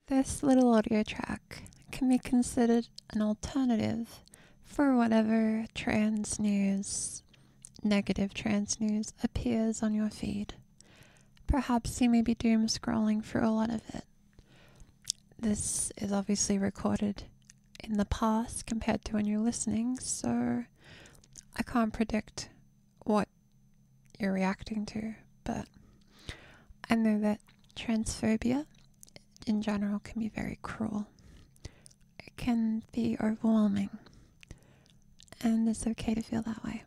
This little audio track can be considered an alternative for whatever trans news, negative trans news, appears on your feed. Perhaps you may be doom scrolling through a lot of it. This is obviously recorded in the past compared to when you're listening, so I can't predict what you're reacting to, but I know that transphobia in general can be very cruel. It can be overwhelming, and it's okay to feel that way.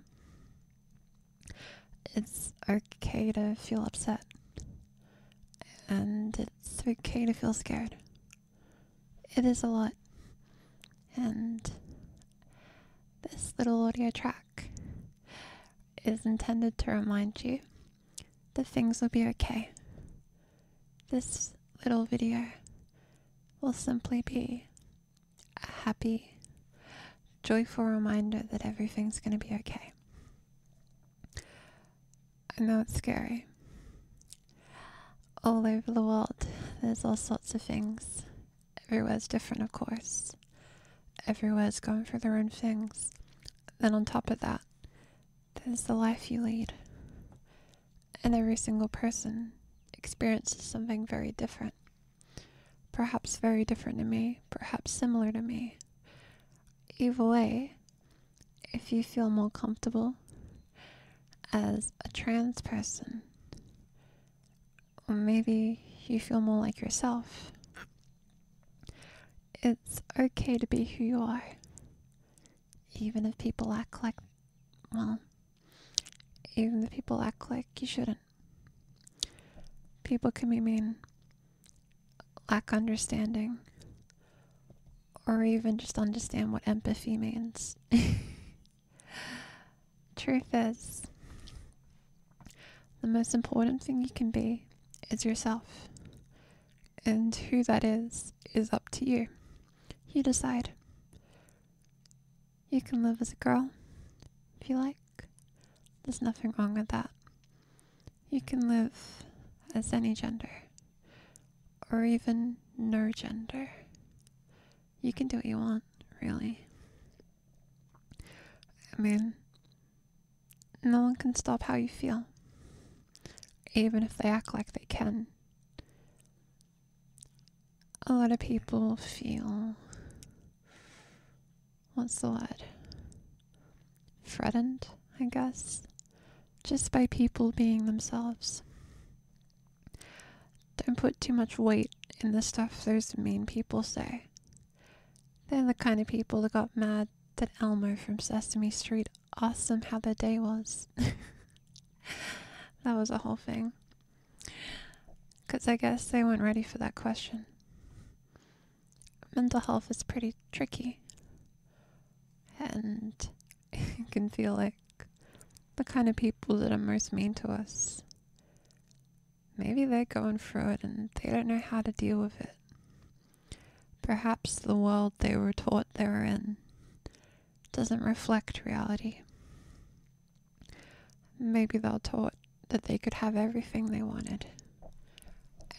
It's okay to feel upset, and it's okay to feel scared. It is a lot, and this little audio track is intended to remind you that things will be okay. This little video will simply be a happy, joyful reminder that everything's going to be okay. I know it's scary. All over the world, there's all sorts of things. Everywhere's different, of course. Everywhere's going through their own things. Then on top of that, there's the life you lead. And every single person experiences something very different. Perhaps very different to me, perhaps similar to me. Either way, if you feel more comfortable as a trans person, or maybe you feel more like yourself, it's okay to be who you are. Even if people act like, even if people act like you shouldn't. People can be mean, lack understanding, or even just understand what empathy means. Truth is, the most important thing you can be is yourself. And who that is up to you. You decide. You can live as a girl if you like. There's nothing wrong with that. You can live as any gender, or even no gender. You can do what you want, really. I mean, no one can stop how you feel, even if they act like they can. A lot of people feel, what's the word? Threatened, I guess, just by people being themselves. Don't put too much weight in the stuff those mean people say. They're the kind of people that got mad that Elmo from Sesame Street asked them how their day was. That was a whole thing. 'Cause I guess they weren't ready for that question. Mental health is pretty tricky. And it can feel like the kind of people that are most mean to us, maybe they're going through it and they don't know how to deal with it. Perhaps the world they were taught they were in doesn't reflect reality. Maybe they were taught that they could have everything they wanted,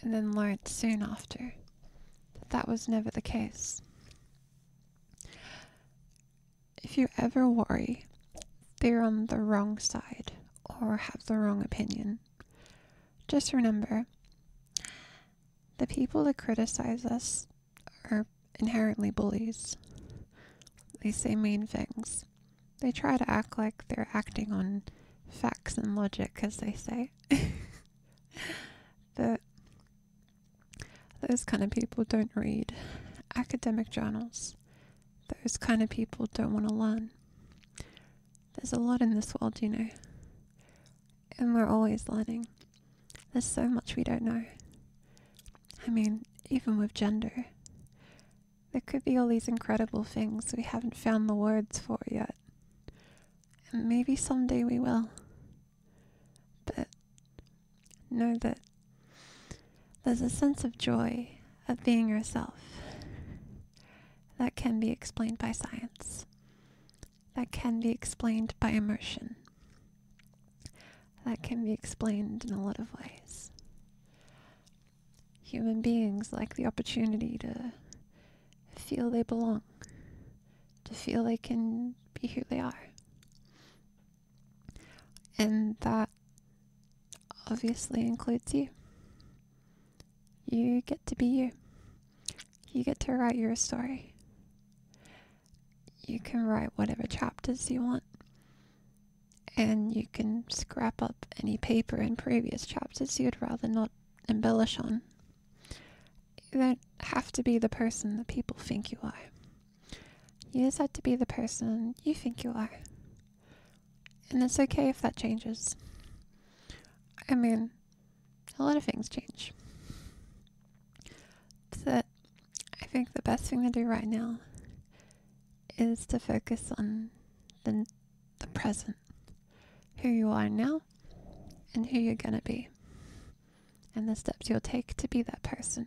and then learned soon after that that was never the case. If you ever worry they're on the wrong side or have the wrong opinion, just remember, the people that criticize us are inherently bullies. They say mean things. They try to act like they're acting on facts and logic, as they say. But those kind of people don't read academic journals. Those kind of people don't want to learn. There's a lot in this world, you know. And we're always learning. There's so much we don't know. I mean, even with gender, there could be all these incredible things we haven't found the words for yet. And maybe someday we will. But know that there's a sense of joy of being yourself that can be explained by science, that can be explained by emotion, that can be explained in a lot of ways. Human beings like the opportunity to feel they belong, to feel they can be who they are. And that obviously includes you. You get to be you. You get to write your story. You can write whatever chapters you want. And you can scrap up any paper in previous chapters you'd rather not embellish on. You don't have to be the person that people think you are. You just have to be the person you think you are. And it's okay if that changes. I mean, a lot of things change. But I think the best thing to do right now is to focus on the present. Who you are now and who you're going to be. And the steps you'll take to be that person.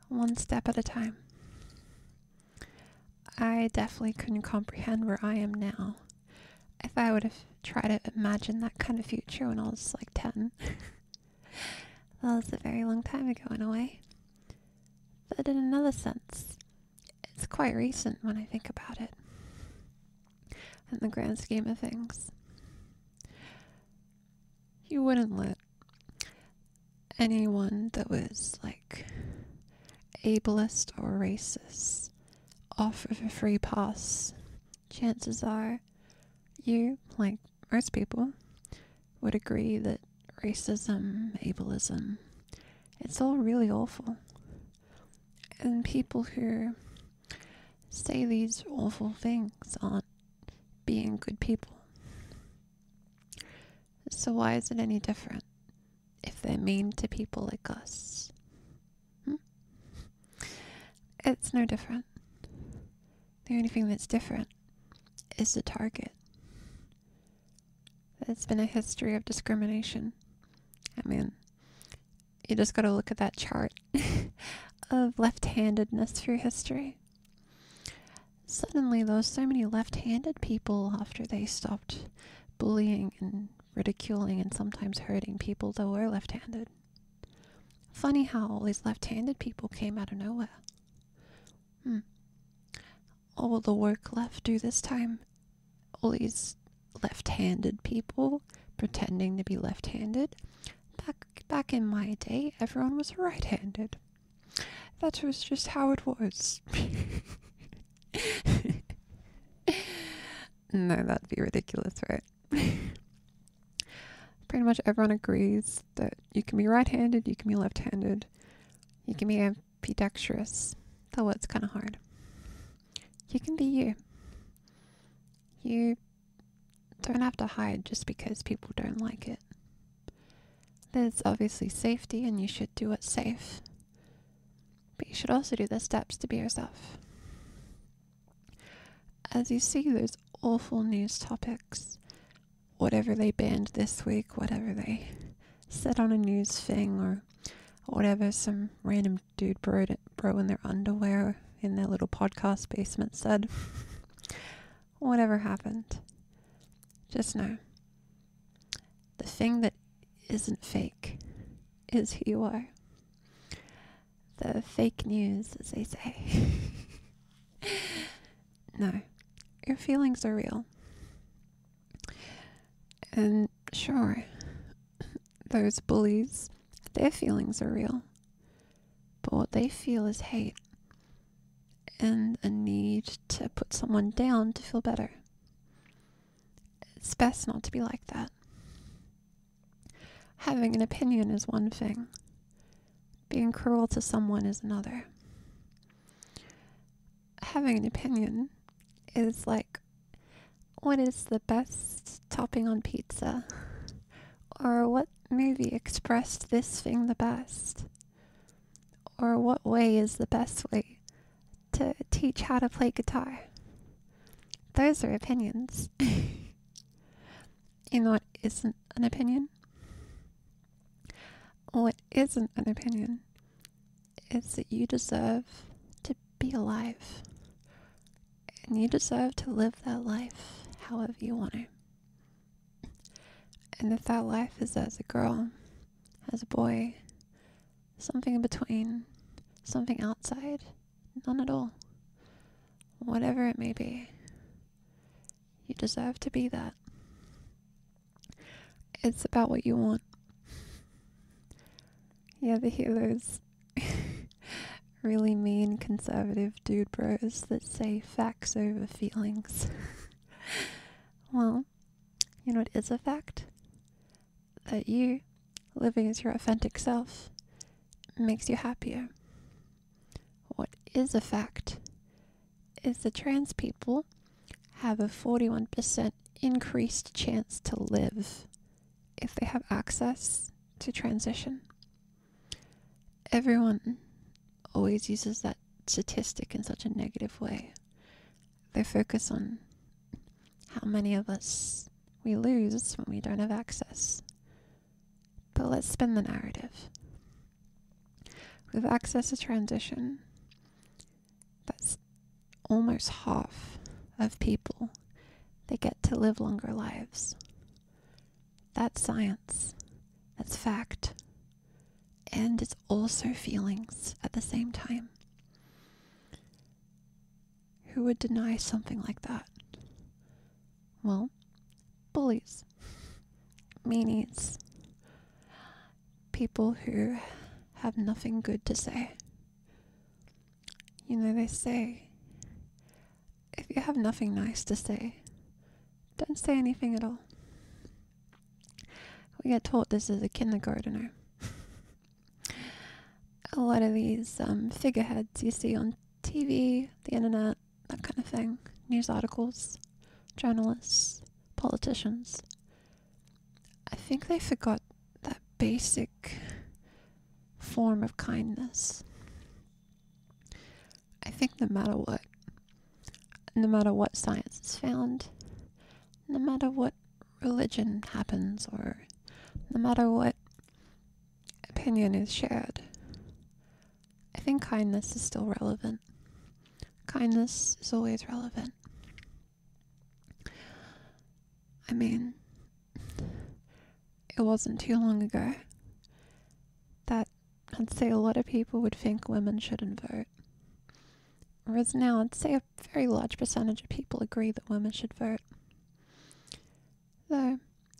One step at a time. I definitely couldn't comprehend where I am now if I would have tried to imagine that kind of future when I was like 10. That was a very long time ago in a way. But in another sense, it's quite recent when I think about it. In the grand scheme of things. You wouldn't let anyone that was like ableist or racist off of a free pass. Chances are you, like most people, would agree that racism, ableism, it's all really awful. And people who say these awful things aren't being good people. So why is it any different if they're mean to people like us? It's no different. The only thing that's different is the target. There's been a history of discrimination. I mean, you just gotta look at that chart of left-handedness through history. Suddenly there was so many left-handed people after they stopped bullying and ridiculing and sometimes hurting people that were left-handed. Funny how all these left-handed people came out of nowhere. What will the work left do this time? All these left-handed people pretending to be left-handed. Back in my day, everyone was right-handed. That was just how it was. No, that'd be ridiculous, right? Pretty much everyone agrees that you can be right-handed, you can be left-handed, you can be ambidextrous, though it's kind of hard. You can be you. You don't have to hide just because people don't like it. There's obviously safety and you should do what's safe. But you should also do the steps to be yourself. As you see those awful news topics, whatever they banned this week, whatever they said on a news thing, or whatever some random dude bro in their underwear in their little podcast basement said, whatever happened, just know, the thing that isn't fake is who you are. The fake news, as they say. No, your feelings are real. And sure, those bullies, their feelings are real. But what they feel is hate and a need to put someone down to feel better. It's best not to be like that. Having an opinion is one thing. Being cruel to someone is another. Having an opinion is like, what is the best topping on pizza? Or what movie expressed this thing the best? Or what way is the best way to teach how to play guitar? Those are opinions. You know what isn't an opinion? What isn't an opinion is that you deserve to be alive. And you deserve to live that life however you want to. And if that life is as a girl, as a boy, something in between, something outside, none at all. Whatever it may be, you deserve to be that. It's about what you want. You ever hear those really mean conservative dude bros that say facts over feelings? Well, you know what is a fact? That you, living as your authentic self, makes you happier. What is a fact is that trans people have a 41% increased chance to live if they have access to transition. Everyone always uses that statistic in such a negative way. They focus on how many of us we lose when we don't have access. But let's spin the narrative. With access to transition, that's almost half of people that get to live longer lives. That's science. That's fact. And it's also feelings at the same time. Who would deny something like that? Well, bullies, meanies, people who have nothing good to say. You know, they say, if you have nothing nice to say, don't say anything at all. We get taught this as a kindergartner. A lot of these figureheads you see on TV, the internet, that kind of thing, news articles, journalists, politicians, I think they forgot that basic form of kindness. I think no matter what science is found, no matter what religion happens, or no matter what opinion is shared, I think kindness is still relevant. Kindness is always relevant. I mean, it wasn't too long ago that I'd say a lot of people would think women shouldn't vote. Whereas now I'd say a very large percentage of people agree that women should vote. Though,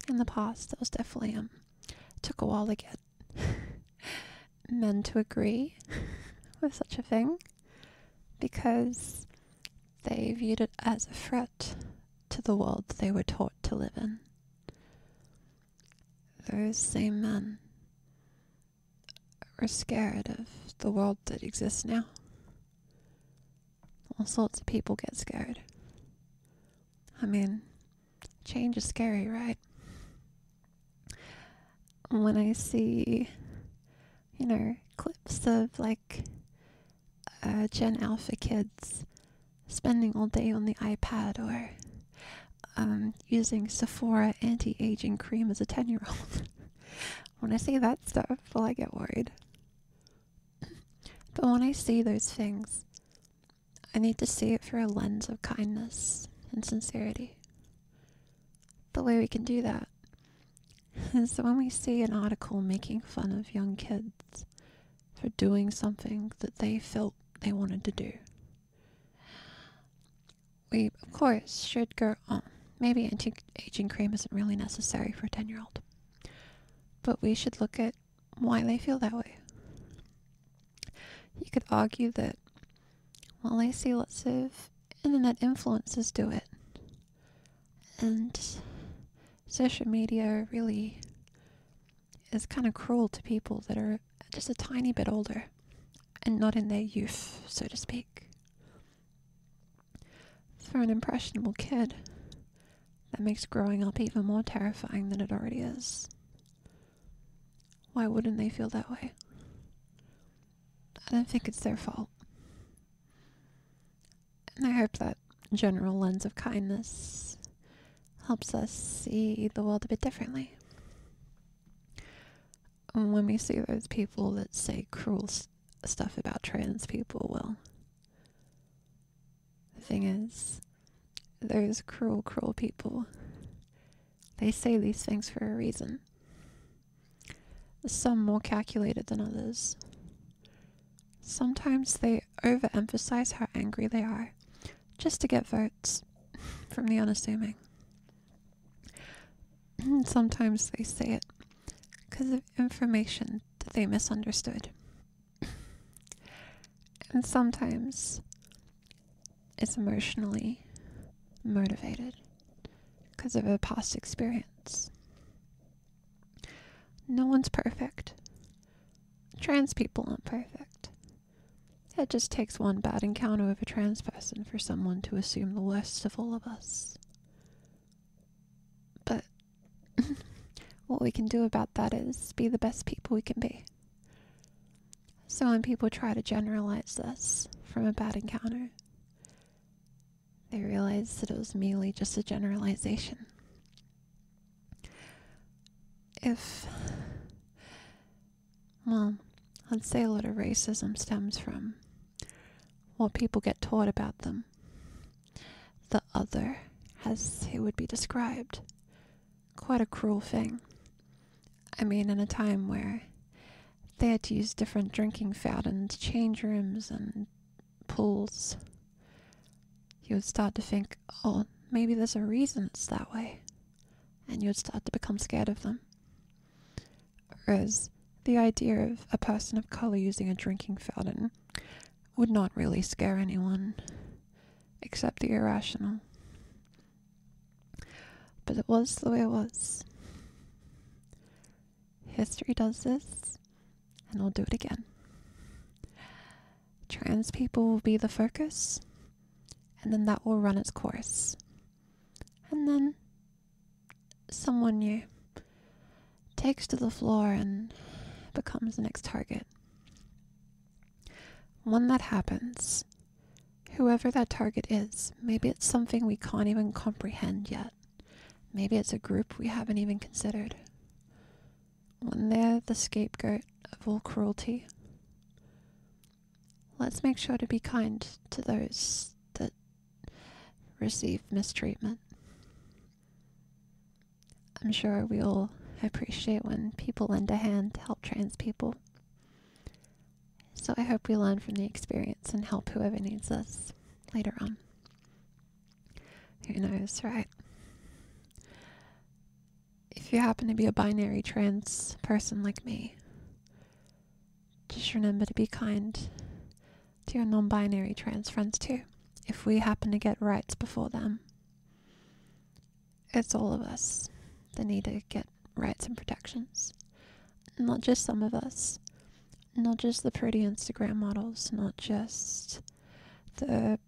in the past, that was definitely, took a while to get men to agree with such a thing, because they viewed it as a threat to the world they were taught to live in. Those same men are scared of the world that exists now. All sorts of people get scared. I mean, change is scary, right? When I see, clips of Gen Alpha kids spending all day on the iPad, or using Sephora anti-aging cream as a 10-year-old. When I see that stuff, well, I get worried. But when I see those things, I need to see it through a lens of kindness and sincerity. The way we can do that is when we see an article making fun of young kids for doing something that they felt they wanted to do. We, of course, should go, maybe anti-aging cream isn't really necessary for a 10-year-old. But we should look at why they feel that way. You could argue that, well, I see lots of internet influencers do it. And social media really is kind of cruel to people that are just a tiny bit older and not in their youth, so to speak. For an impressionable kid, that makes growing up even more terrifying than it already is. Why wouldn't they feel that way? I don't think it's their fault. And I hope that general lens of kindness helps us see the world a bit differently. And when we see those people that say cruel stuff about trans people, well, the thing is, those cruel people, they say these things for a reason. some more calculated than others. Sometimes they overemphasize how angry they are, just to get votes from the unassuming. Sometimes they say it because of information that they misunderstood. And sometimes it's emotionally motivated because of a past experience. No one's perfect. Trans people aren't perfect. It just takes one bad encounter with a trans person for someone to assume the worst of all of us. But what we can do about that is be the best people we can be. So when people try to generalize this from a bad encounter, they realize that it was merely just a generalization. Let's say a lot of racism stems from what people get taught about them. The other, as it would be described, quite a cruel thing. I mean, in a time where they had to use different drinking fountains, change rooms, and pools, you would start to think, oh, maybe there's a reason it's that way. And you would start to become scared of them. Whereas the idea of a person of color using a drinking fountain would not really scare anyone, except the irrational. But it was the way it was. History does this, and we'll do it again. Trans people will be the focus, and then that will run its course. And then someone new takes to the floor and becomes the next target. When that happens, whoever that target is, maybe it's something we can't even comprehend yet. Maybe it's a group we haven't even considered. When they're the scapegoat of all cruelty, let's make sure to be kind to those that receive mistreatment. I'm sure we all appreciate when people lend a hand to help trans people. So I hope we learn from the experience and help whoever needs us later on. Who knows, right? If you happen to be a binary trans person like me, just remember to be kind to your non-binary trans friends too. If we happen to get rights before them, it's all of us that need to get rights and protections. Not just some of us. Not just the pretty Instagram models. Not just the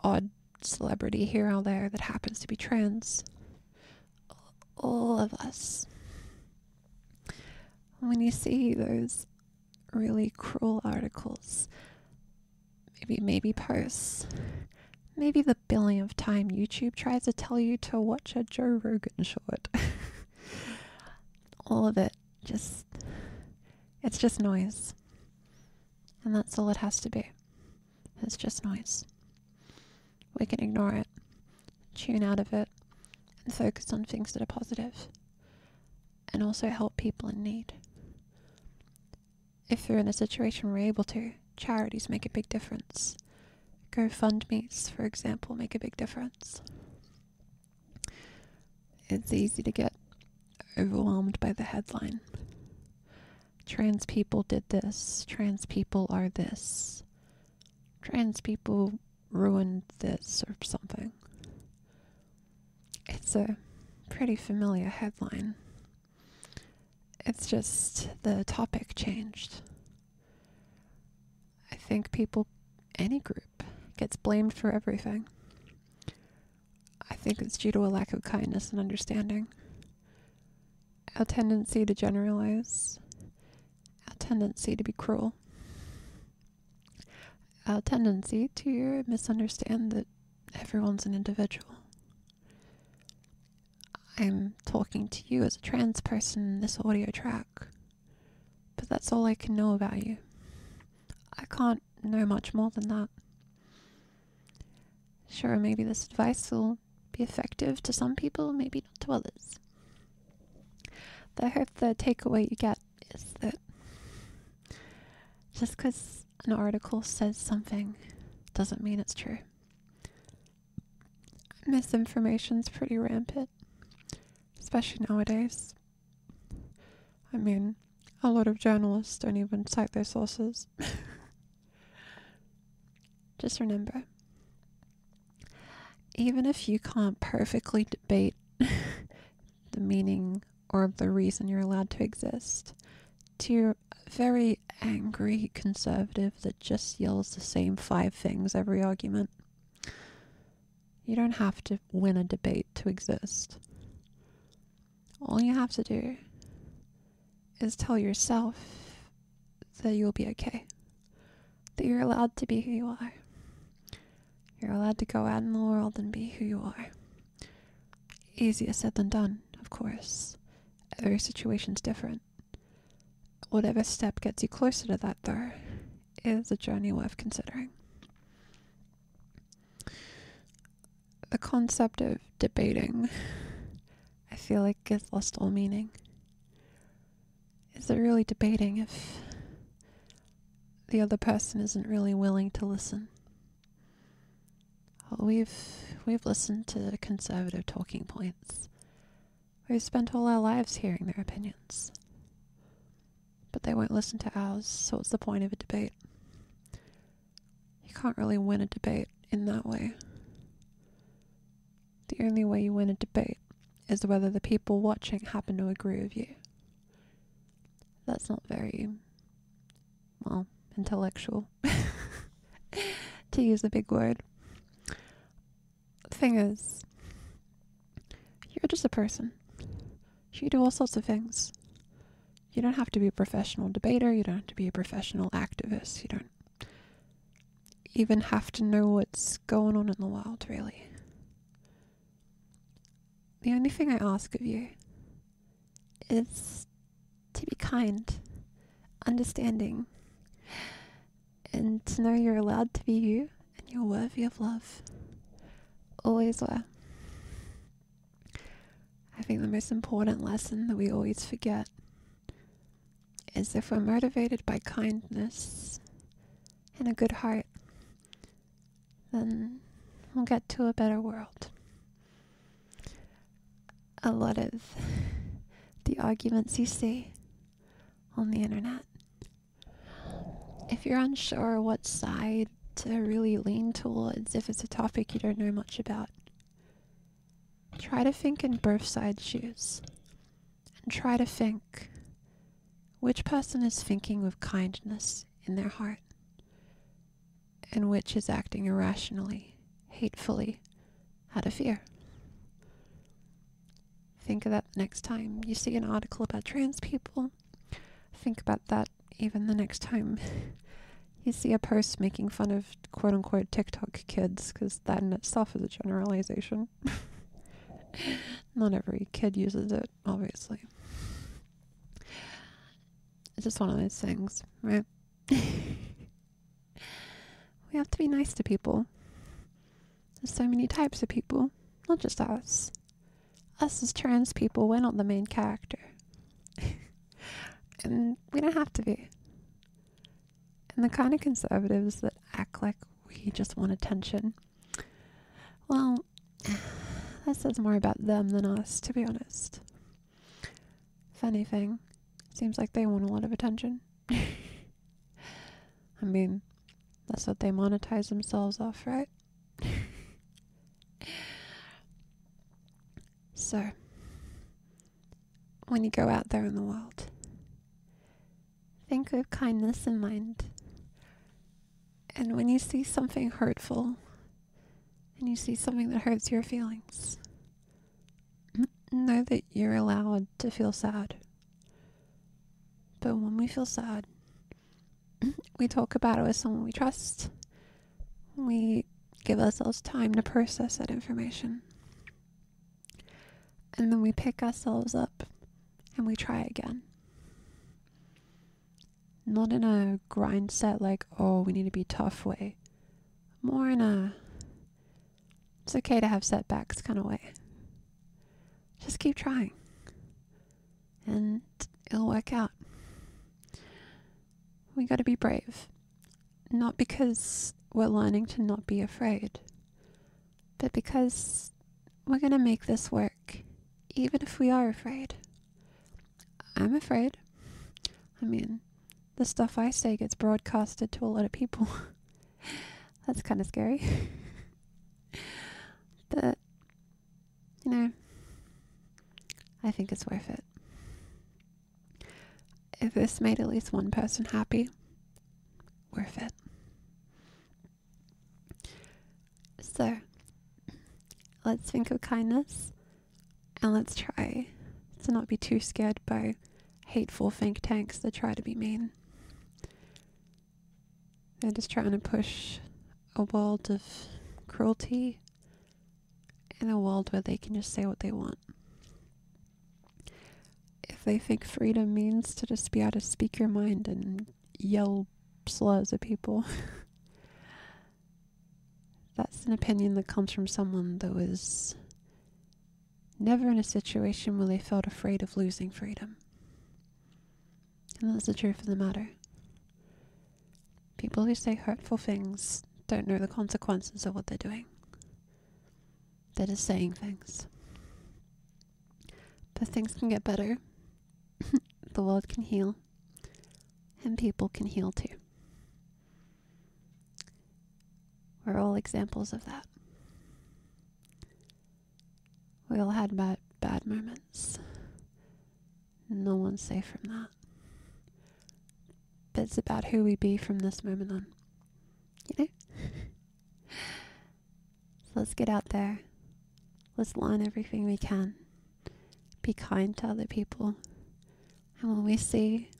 odd celebrity here or there that happens to be trans. All of us. When you see those really cruel articles, maybe posts, maybe the billionth time YouTube tries to tell you to watch a Joe Rogan short. All of it, it's just noise. And that's all it has to be. It's just noise. We can ignore it, tune out of it, and focus on things that are positive, and also help people in need. If you're in a situation where we're able to, charities make a big difference. GoFundMes, for example, make a big difference. It's easy to get overwhelmed by the headline. Trans people did this. Trans people are this. Trans people ruined this or something. It's a pretty familiar headline. It's just the topic changed. I think any group, gets blamed for everything. I think it's due to a lack of kindness and understanding. Our tendency to generalize. Our tendency to be cruel. Our tendency to misunderstand that everyone's an individual. I'm talking to you as a trans person in this audio track, but that's all I can know about you. I can't know much more than that. Sure, maybe this advice will be effective to some people, maybe not to others. I hope the takeaway you get is that just because an article says something doesn't mean it's true. Misinformation's pretty rampant, especially nowadays. I mean, a lot of journalists don't even cite their sources. Just remember, even if you can't perfectly debate the meaning or the reason you're allowed to exist, to a very angry conservative that just yells the same 5 things every argument, you don't have to win a debate to exist. All you have to do is tell yourself that you'll be okay. That you're allowed to be who you are. You're allowed to go out in the world and be who you are. Easier said than done, of course. Every situation's different. Whatever step gets you closer to that, though, is a journey worth considering. The concept of debating, I feel like, has lost all meaning. Is it really debating if the other person isn't really willing to listen? Well, we've listened to conservative talking points. We've spent all our lives hearing their opinions. But they won't listen to ours, so what's the point of a debate? You can't really win a debate in that way. The only way you win a debate is whether the people watching happen to agree with you. That's not very, well, intellectual, to use a big word. The thing is, you're just a person. You do all sorts of things. You don't have to be a professional debater. You don't have to be a professional activist. You don't even have to know what's going on in the world, really. The only thing I ask of you is to be kind, understanding, and to know you're allowed to be you and you're worthy of love. Always were. I think the most important lesson that we always forget is if we're motivated by kindness and a good heart, then we'll get to a better world. A lot of the arguments you see on the internet, if you're unsure what side to really lean towards, if it's a topic you don't know much about, try to think in both sides' shoes and try to think which person is thinking with kindness in their heart and which is acting irrationally, hatefully, out of fear. Think of that next time you see an article about trans people. Think about that even the next time you see a post making fun of quote-unquote TikTok kids, because that in itself is a generalization. Not every kid uses it, obviously. It's just one of those things, right? We have to be nice to people. There's so many types of people, not just us. Us as trans people, we're not the main character. And we don't have to be. And the kind of conservatives that act like we just want attention, well, that says more about them than us, to be honest. If anything, seems like they want a lot of attention. I mean, that's what they monetize themselves off, right? So, when you go out there in the world, think with kindness in mind. And when you see something hurtful, and you see something that hurts your feelings, know that you're allowed to feel sad. But when we feel sad, we talk about it with someone we trust. We give ourselves time to process that information. And then we pick ourselves up and we try again. Not in a grind set like, oh, we need to be tough way. More in a, it's okay to have setbacks kind of way. Just keep trying. And it'll work out. We gotta be brave. Not because we're learning to not be afraid, but because we're gonna make this work, even if we are afraid. I'm afraid. I mean, the stuff I say gets broadcasted to a lot of people. That's kind of scary. But, I think it's worth it. If this made at least one person happy, worth it. So, let's think of kindness, and let's try to not be too scared by hateful think tanks that try to be mean. They're just trying to push a world of cruelty in a world where they can just say what they want. If they think freedom means to just be able to speak your mind and yell slurs at people, that's an opinion that comes from someone that was never in a situation where they felt afraid of losing freedom. And that's the truth of the matter. People who say hurtful things don't know the consequences of what they're doing. They're just saying things. But things can get better. The world can heal. And people can heal too. We're all examples of that. We all had bad moments. No one's safe from that. But it's about who we be from this moment on. So let's get out there. Let's learn everything we can. Be kind to other people. And when we see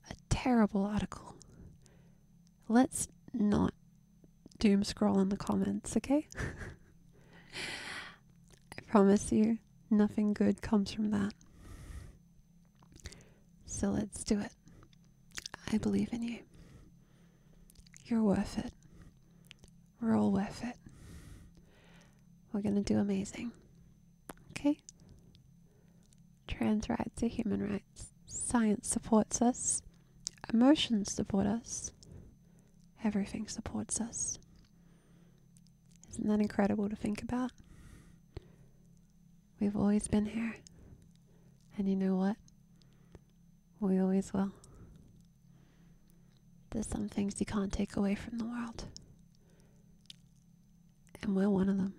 a terrible article, let's not doom scroll in the comments, okay? I promise you, nothing good comes from that. So let's do it. I believe in you. You're worth it. We're all worth it. We're gonna do amazing. Okay? Trans rights are human rights. Science supports us. Emotions support us. Everything supports us. Isn't that incredible to think about? We've always been here. And you know what? We always will. There's some things you can't take away from the world. And we're one of them.